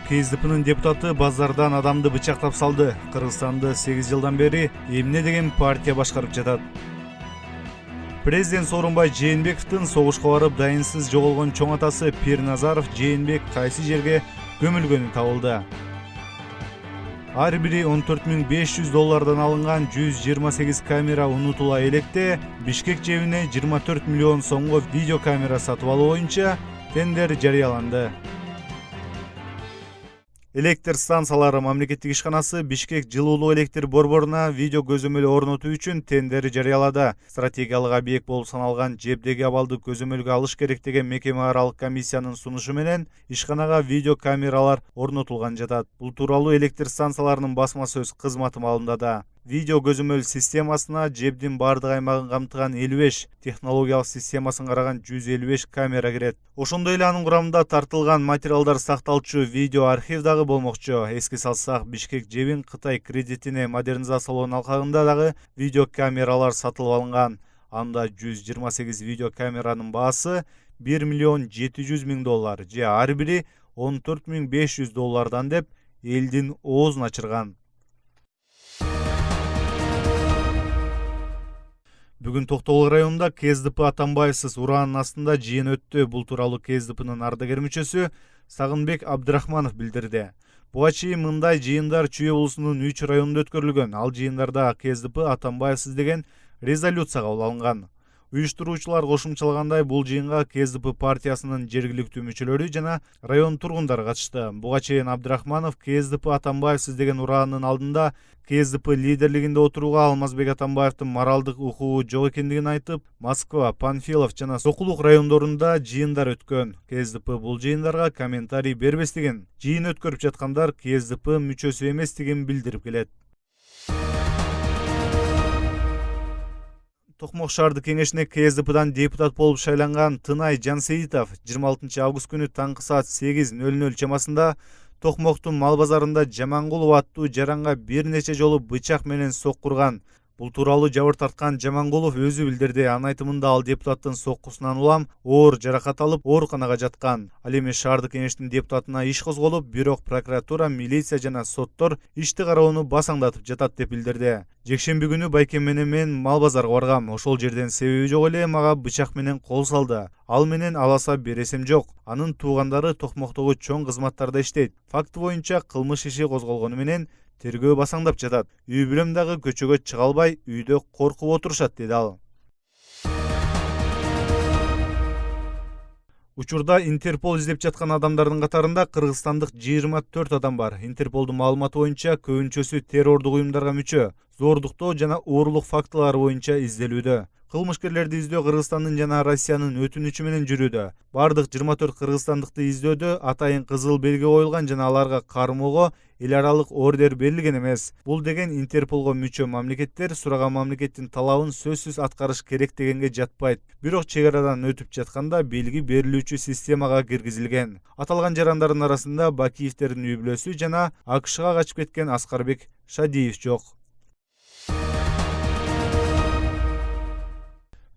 КСДПнын депутаты базардан адамды бычактап салды. Кыргызстанды 8 жылдан бери эмне деген партия башкарып жатат. Президент Сооронбай Жээнбековдун согушка барып дайынсыз жоголгон чоң атасы Пирназаров Жээнбек кайсы жерге көмүлгөнү табылды. Ар бири $14.500 алынган 128 камера унутула электе Бишкек жебине 24 миллион сомго видео камера сатып алуу боюнча тендер жарыяланды. Электр станциялары мамлекеттик ишканасы Бишкек жылуулуу электр борборуна видео көзөмөл орнотуу үчүн тендер жарыялады. Стратегиялык объект болуп саналган жебдеги абалды көзөмөлгө алыш керек деген мекеме аралык комиссиянын сунушу менен ишканага видео камералар орнотулган жатат. Бул тууралуу электр станцияларынын басма сөз кызматы маалымдады. Видео көзөмөл системасына жебдин бардык аймагын камтыган 55, технологиялык системасын караган 155 камера кирет. Ошондой эле анын курамында тартылган материалдар сакталчу видео архив дагы болмокчу. Эске салсак, Бишкек жебин Кытай кредитине модернизациялоонун алкагында дагы видео камералар сатылып алынган. Анда 128 видео камеранын баасы $1.700.000 же ар бири $14.500 деп элдин оозун ачырган. Бүгүн Токтогул районунда КСДП Атамбаевсыз ураанын астында жыйын өттү. Бул тууралуу КСДПнын ардагер мүчөсү Сагынбек Абдрахманов билдирди. Буга чейин мындай жыйындар Чүй облусунун 3 районунда өткөрүлгөн. Ал жыйындарда КСДП Атамбаевсыз деген резолюция кабыл алынган. Уюштуруучулар кошумчалагандай, бул жыйынга КСДП партиясынын жергиликтүү мүчөлөрү жана район тургундары катышты. Буга чейин Абдрахманов КСДП Атамбаевсыз деген ураанын алдында КСДП лидерлигинде отурууга Алмазбек Атамбаевдин моралдык укугу жок экендигин айтып, Москва, Панфилов жана Сокулук райондорунда жыйындар өткөн. КСДП бул жыйындарга комментарий бербестигин, жыйын өткөрүп жаткандар КСДП мүчөсү эместигин билдирип келет. Токмок шаардык кеңешине КСДПдан депутат болуп шайланган Тынай Жансейитов 26 август күнү таңкы саат 8:00 чамасында Токмоктун мал базарында Жамангулов аттуу жаранга бир нече жолу бычак менен соккурган. Бул тууралуу жабыр тарткан Жамангулов өзү билдирди. Анын айтымында ал депутаттын соккусунан улам оор жаракат алып, ооруканага жаткан. Ал эми шаардык кеңештин депутатына иш козголуп, бирок прокуратура, милиция жана соттор ишти кароону басаңдатып жатат деп билдирди. Жекшемби күнү байкем менен мен мал базарга баргам. Ошол жерден себеби жок эле мага бычак менен кол салды. Ал менен аласа бересем жок. Анын туугандары Токмоктогу чоң кызматтарда иштейт. Факты боюнча кылмыш иши козголгону менен тергөө басаңдап жатат. Үй бүлөм дагы көчөгө чыга албай, үйдө коркуп отурушат, деди ал. Учурда Интерпол издеп жаткан адамдардын катарында кыргызстандык 24 адам бар. Интерполдун маалыматы боюнча көбүнчөсү террордук уюмдарга мүчө, зордуктоо жана уурулук фактылары боюнча изделүүдө. Кылмышкерлерди издөө Кыргызстандын жана Россиянын өтүнүчү менен жүрүүдө. Бардык 24 кыргызстандыкты издөөдө атайын кызыл белги коюлган жана аларга кармоого эл аралык ордер берилген эмес. Бул деген Интерполго мүчө мамлекеттер сураган мамлекеттин талабын сөзсүз аткарыш керек дегенге жатпайт. Бирок чек арадан өтүп жатканда белги берилүүчү системага киргизилген. Аталган жарандардын арасында Бакиевтердин үй бүлөсү жана АКШга качып кеткен Аскарбек Шадиев жок.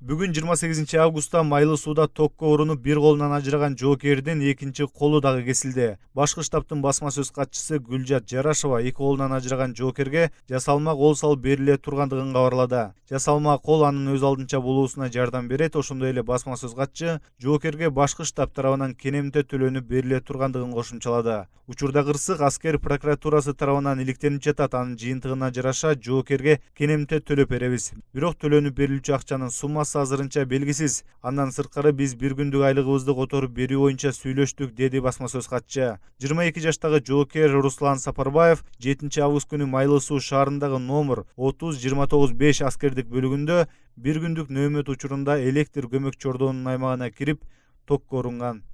Бүгүн 28 августта Майлы сууда токко урунуп бир колунан ажыраган жоокердин экинчи колу дагы кесилди. Башкы штабтын басма сөз катчысы Гүлжат Жарашева эки колунан ажыраган жоокерге жасалма кол салып бериле тургандыгын кабарлады. Жасалма кол анын өз алдынча болуусуна жардам берет. Ошондой эле басма сөз катчы жоокерге башкы штаб тарабынан кенемте төлөнүп бериле тургандыгын кошумчалады. Учурда кырсык аскер прокуратурасы тарабынан иликтенип жатат. Анын жыйынтыгына жараша жоокерге кенемте төлөп беребиз. Бирок төлөнүп берилүүчү акчанын суммасы азырынча белгисиз. Андан сырткары биз бир күндүк айлыгыбызды которуп берүү боюнча сүйлөштүк, деди басма сөз катчы. 22 жаштагы жоокер Руслан Сапарбаев 7 август күнү Майлы суу шаарындагы номер 30-29-5 аскердик бөлүгүндө бир күндүк нөөмөт учурунда электр көмөк чордоонун аймагына кирип токко урунган.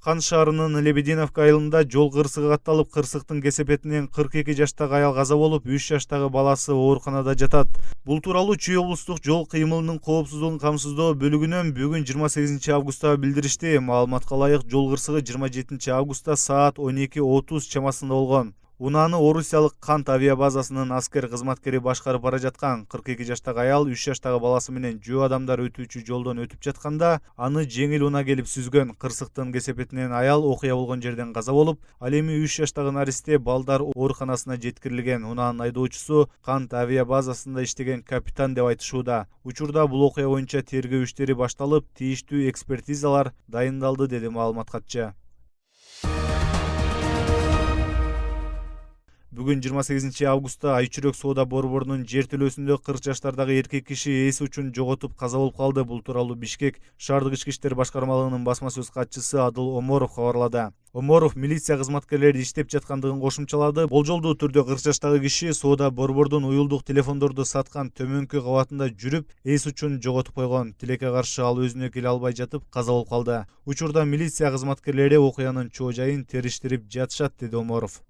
Кан шаарынын Лебединовка айылында жол кырсыгы катталып, кырсыктын кесепетинен 42 жаштагы аял каза болуп, 3 жаштагы баласы ооруканада жатат. Бул тууралуу Чүй облустук жол кыймылынын коопсуздугун камсыздоо бөлүгүнөн бүгүн 28 августта билдиришти. Маалыматка ылайык, жол кырсыгы 27 августта саат 12:30 чамасында болгон. Унааны орусиялык Кант авиабазасынын аскер кызматкери башкарып бара жаткан 42 жаштагы аял 3 жаштагы баласы менен жөө адамдар өтүүчү жолдон өтүп жатканда аны жеңил унаа келип сүзгөн. Кырсыктын кесепетинен аял окуя болгон жерден каза болуп, ал эми 3 жаштагы наристе балдар ооруканасына жеткирилген. Унаанын айдоочусу Кант авиабазасында иштеген капитан деп айтышууда. Учурда бул окуя боюнча тергөө иштери башталып, тийиштүү экспертизалар дайындалды, деди маалымат катчы. Бүгүн 28 августта Айчүрөк соода борборунун жер төлөөсүндө 40 жаштардагы эркек киши эс учун жоготуп каза болуп калды. Бул тууралуу Бишкек шаардык ички иштер башкармалыгынын басма сөз катчысы Адыл Оморов кабарлады. Оморов милиция кызматкерлери иштеп жаткандыгын кошумчалады. Болжолдуу түрдө 40 жаштагы киши соода борбордун уюлдук телефондорду саткан төмөнкү кабатында жүрүп, эс учун жоготуп койгон. Тилекке каршы ал өзүнө келе албай жатып каза болуп калды. Учурда милиция кызматкерлери окуянын чоо жайын териштирип жатышат, деди Оморов.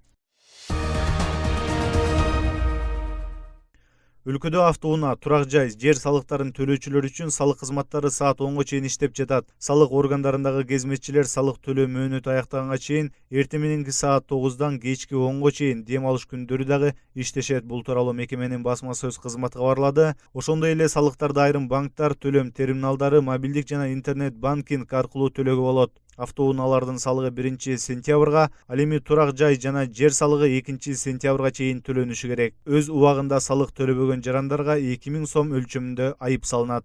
Өлкөдө автоунаа, турак жай, жер салыктарын төлөөчүлөр үчүн салык кызматтары саат 10-го чейин иштеп жатат. Салык органдарындагы кызматчылар салык төлөө мөөнөтү аяктаганга чейин эртең мененки саат 9-дан кечки 10-го чейин дем алыш күндөрү дагы иштешет. Бул тууралуу мекеменин басма сөз кызматы кабарлады. Ошондой эле салыктарды айрым банктар, төлөм терминалдары, мобилдик жана интернет банкинг аркылуу төлөөгө болот. Автоунаалардын салыгы 1-сентябрга, ал эми турак жай жана жер салыгы 2-сентябрга чейин төлөнүшү керек. Өз убагында салык төлөбөгөн жарандарга 2000 сом өлчөмүндө айып салынат.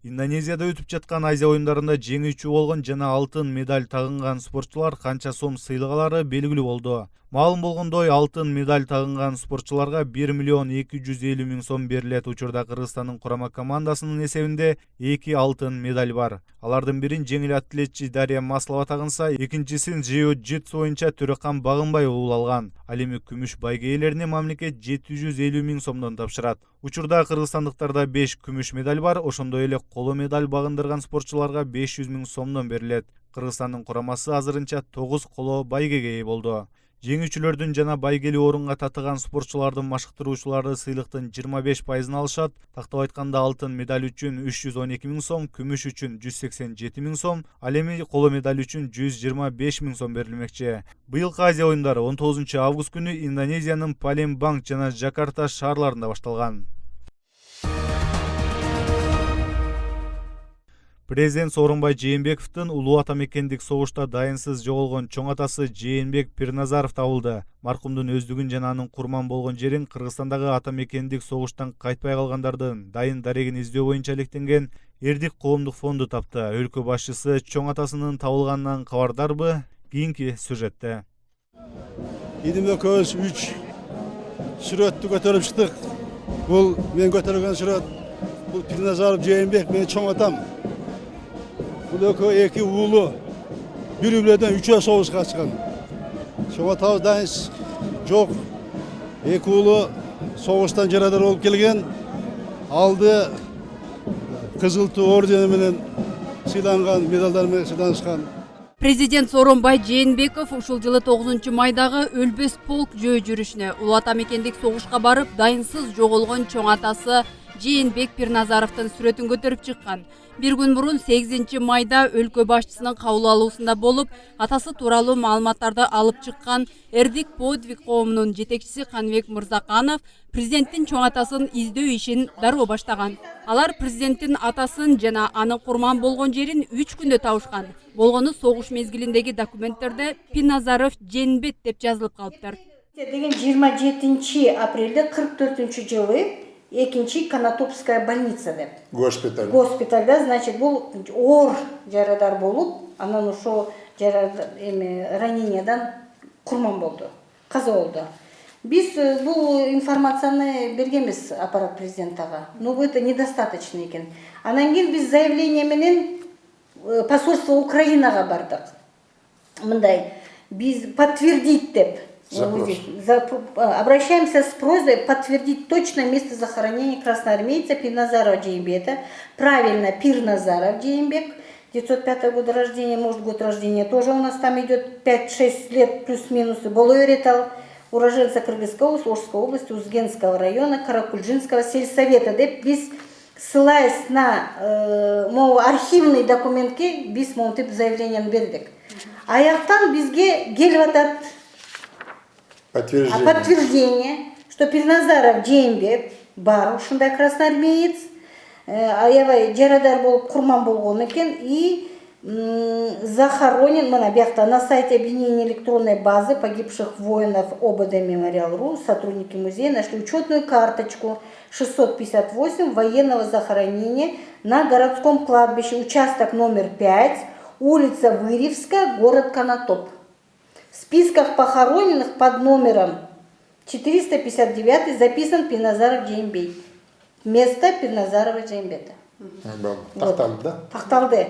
Индонезияда өтүп жаткан Азия оюндарында жеңүүчү болгон жана алтын медаль тагынган спортчулар канча сом сыйлык алары белгилүү болду. Маалым болгондой, алтын медаль тагынган спортчуларга 1,250,000 сом берилет. Учурда Кыргызстандын курама командасынын эсебинде 2 алтын медаль бар. Алардын бирин жеңил атлетчи Дарья Маслова тагынса, экинчисин джиу-джитсу боюнча Төрөкан Багынбай уулу алган. Ал эми күмүш байге ээлерине мамлекет 750,000 сомдон тапшырат. Учурда кыргызстандыктарда 5 күмүш медаль бар. Ошондой эле коло медаль багындырган спортчуларга 500,000 сомдон берилет. Кыргызстандын курамасы азырынча 9 коло байгеге ээ болду. Жеңүүчүлөрдүн жана байгелүү орунга татыган спортчулардын машыктыруучулары сыйлыктын 25%-ын алышат. Тактап айтканда, алтын медаль үчүн 312,000 сом, күмүш үчүн 187,000 сом, ал эми коло медаль үчүн 125,000 сом берилмекчи. Быйылкы Азия оюндары 19 август күнү Индонезиянын Палембанг жана Жакарта шаарларында башталган. Президент Сооронбай Жээнбековдун улуу ата мекендик согушта дайынсыз жоголгон чоң атасы Жээнбек Пирназаров табылды. Маркумдун өздүгүн жана анын курман болгон жерин Кыргызстандагы ата мекендик согуштан кайтпай калгандардын дайын дарегин издөө боюнча иликтенген Эрдик коомдук фонду тапты. Өлкө башчысы чоң атасынын табылганынан кабардарбы? Кийинки сюжетте. Идим экөөбүз 3 сүрөттү көтөрүп чыктык. Бул мен көтөргөн сүрөт. Бул Пирназаров Жээнбек менин чоң атам. Бул экөө эки уулу бир үлөдөн 3 согушка чыккан. Чоң атабыз дайынсыз жок. Эки уулу согуштан жарадар болуп келген. Алды Кызыл Туу ордени менен сыйланган, медалдар менен сыйланышкан. Президент Сооронбай Жээнбеков ушул жылы 9 майдагы Өлбөс полк жөө жүрүшүнө улуу ата мекендик согушка барып, дайынсыз жоголгон чоң атасы Жээнбек Пирназаровдун сүрөтүн көтөрүп чыккан. Бир күн мурун 8 майда өлкө башчысынын кабыл алуусунда болуп, атасы тууралуу маалыматтарды алып чыккан Эрдик подвиг коомунун жетекчиси Каныбек Мырзаканов президенттин чоң атасын издөө ишин дароо баштаган. Алар президенттин атасын жана анын курман болгон жерин 3 күндө табышкан. Болгону согуш мезгилиндеги документтерде Пирназаров Жээнбек деп жазылып калыптыр. Деген 27 апрелде 44-жылы экинчи Конотопская больница деп. Госпиталь. Госпитальда, значит, бул оор жарадар болуп, анан ошо ранениядан курман болду, каза болду. Биз бул информацияны бергенбиз аппарат президентага. Но это недостаточно экен. Анан кийин биз заявление менен посольство Украинага бардык. Мындай, биз подтвердить деп. Обращаемся с просьбой подтвердить точное место захоронения красноармейца Пирназарова Жээнбека. Правильно, Пирназаров Жээнбек, 905 года рождения, может год рождения тоже у нас там идет 5-6 лет плюс-минус. Болоёретал, уроженца Кыргызской области, Ошской области, Узгенского района, Каракульжинского сельсовета. Деп биз, ссылаясь на архивный документке, биз монтип заявлением бердик. Аяқтан бізге келіп атат подтверждение, что Пирназаров Жээнбек бар ушундай красноармеец, аябай жарадар болуп курман болгон экен и захоронен мына биякта на сайте объединения электронной базы погибших воинов ОБД Мемориал.ру сотрудники музея нашли учетную карточку 658 военного захоронения на городском кладбище, участок номер 5, улица Выревская, город Конотоп. В списках похороненных под номером 459 записан Пирназаров Жээнбек. Место Пирназарова Жээнбека. Такталды да? Такталды.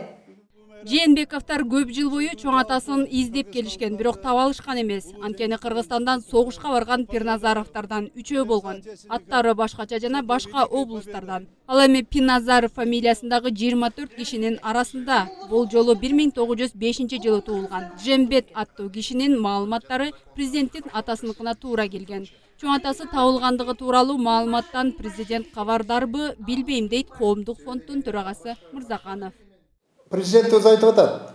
Жээнбековтар көп жыл бою чоң атасын издеп келишкен, бирок таба алышкан эмес. Анткени Кыргызстандан согушка барган Пирназаровдордон 3 болгон. Аттары башкача жана башка облустардан. Ал эми Пирназаров фамилиясындагы 24 кишинин арасында бул жолу 1905-жылы туулган Жээнбек аттуу кишинин маалыматтары президенттин атасыныкына туура келген. Чоң атасы табылгандыгы тууралуу маалыматтан президент кабардарбы билбейм дейт коомдук фонддун төрагасы Мырзаканов. Президент өзі айтып атат.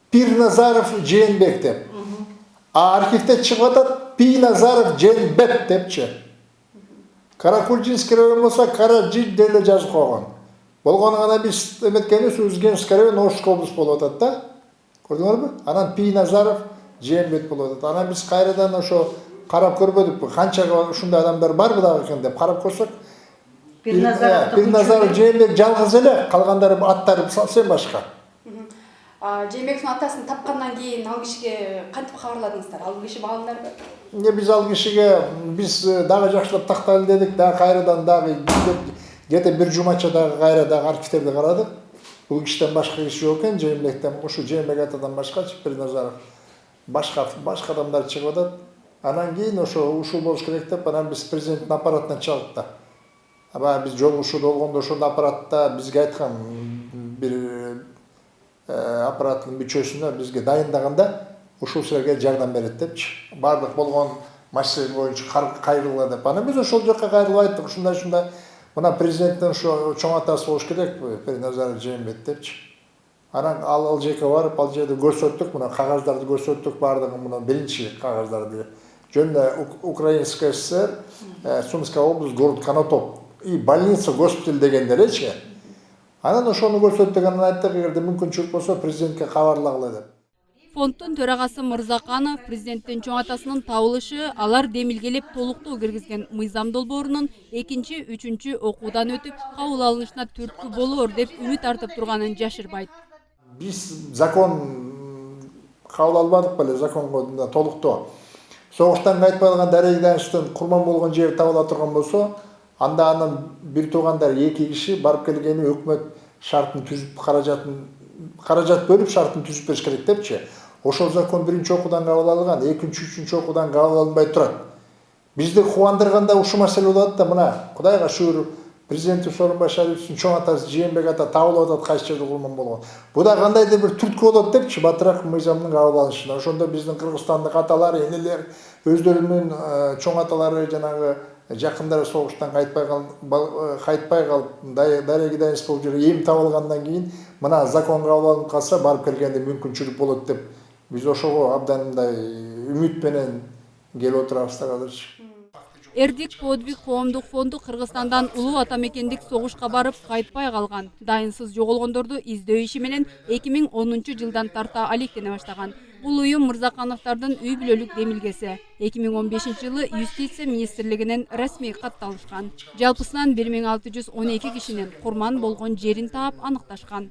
Пирназаров Жээнбек деп. А архивте чыгып атат Пирназаров Жээнбек депчи. Каракульчинский район болса Каражид деле жазып койгон. Болгону гана биз эметкенибиз Узгенский район Ошко облус болуп атат да. Көрдүңөрбү? Анан Пирназаров Жээнбек болуп атат. Анан биз кайрадан ошо карап көрбөдүкпү. Канча ушундай адамдар барбы дагы экен деп карап көрсөк, Пирназаров Жээнбек жалгыз эле, калгандары аттары совсем башка. Жээнбектин атасын тапкандан кийин ал кишиге кантип кабарладыңыздар? Ал киши бааландарбы? Биз ал кишиге дагы жакшылап тактайлы дедик, дагы кайрадан дагы где-то бир жумача дагы кайра дагы архивтерди карадык. Бул кишиден башка киши жок экен, Жээнбектен, ушу Жээнбек атадан башкачы Пирназаров. Башка адамдар чыгып атат. Анан кийин ушул болуш керек деп, анан биз президенттин аппаратына чалдык да. Аба биз жол ушул болгондо ошондо аппаратта бизге айткан бир аппараттын мүчөсүнө бизге дайындаганда ушул силерге жардам берет депчи. Бардык болгон маселе боюнча кайрылгыла деп. Анан биз ошол жака кайрылып айттык, ушундай мына президенттин ошо чоң атасы болуш керек, Пирназаров Жээнбек депчи. Анан ал жерге барып, ал жерде көрсөттүк, мына кагаздарды көрсөттүк, бардыгы мына биринчи кагаздарды. Жөнүндө Украинская ССР, Сумская область, город Конотоп. И больница, госпиталь дегендеречи. Анан ошону көрсөттүк, анан айттык, эгерде мүмкүнчүлүк болсо президентке кабарлагыла деп. Фонддун төрагасы Мырзаканов президенттин чоң атасынын табылышы алар демилгелеп толуктуу киргизген мыйзам долбоорунун 2-3 окуудан өтүп кабыл алынышына түрткү болор деп үмүт артып турганын жашырбайт. Биз закон кабыл албадык беле, законго толуктуу. Согуштан кайтпай калган дарегиден курман болгон жер табыла турган болсо, анда анын бир туугандар 2 киши барып келгени өкмөт шартын түзүп, каражат бөлүп шартын түзүп бериш керек депчи. Ошол закон 1-чи окуудан кабыл алынган, 2-3 окуудан кабыл алынбай турат. Бизди кубандырганда ушул маселе болот да, мына Кудайга шүгүр, президент Сооронбай Шариповичтин чоң атасы Жээнбек ата табылып атат, кайсы жерде курман болгон. Бу да кандайдыр бир түрткү болот депчи, батыраак мыйзамдын кабыл алынышына. Ошондо биздин Кыргызстандык аталар, энелер өздөрүнүн чоң аталары жанагы жакындары согуштан кайтпай калып дарегиден болуп жүрүп эми табылгандан кийин мына закон кабыл алынып калса барып келгенде мүмкүнчүлүк болот деп биз ошого абдан мындай үмүт менен келип отурабыз да азырчы. Эрдик подвиг коомдук фонду Кыргызстандан улуу атамекендик согушка барып кайтпай калган дайынсыз жоголгондорду издөө иши менен 2010-жылдан тарта алектене баштаган. Бул уюм Мырзакановдордун үй бүлөлүк демилгеси. 2015-жылы Юстиция министрлигинен расмий катталышкан. Жалпысынан 1612 кишинин курман болгон жерин таап аныкташкан.